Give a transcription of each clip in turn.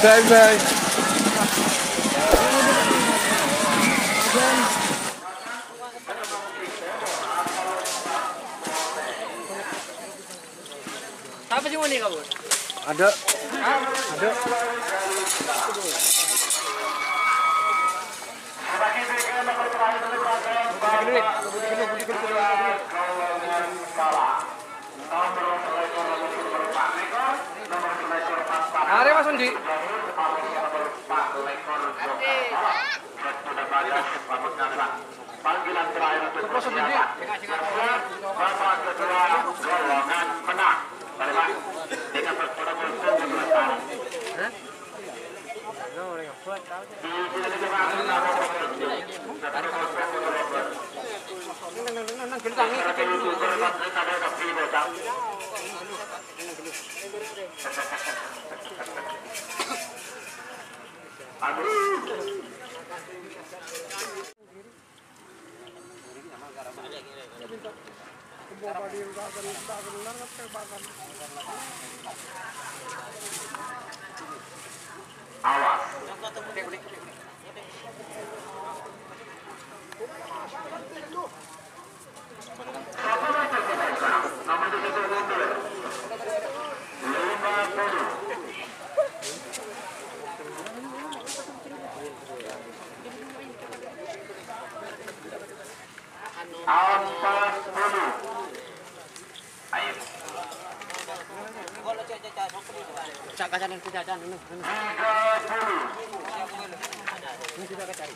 Bye bye. Apa sih ini kamu? Ada. Ada. Are Mas Undi. Panggilan terakhir untuk persiapan babak kedua golongan menang. Terima dengan berkuda berkuda berlebihan. Awas. Nomor 7 mundur. 50. Ampas dulu. Ayo. Cakasan itu jajan ini. 30. Ini kita cari.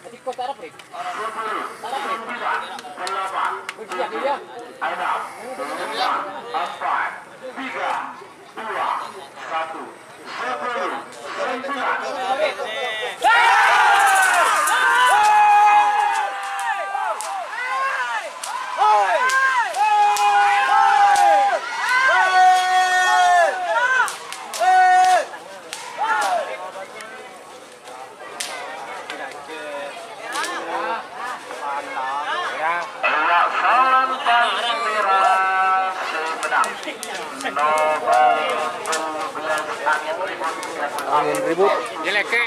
Tadi kok tarap nih? Tarap nih. 8. Ujian dia. 6. 4. 3. 2. 1. 10. Salam Tangerang Sumedang. Nomor 12 angin ribut. Angin ribut. Jeleke.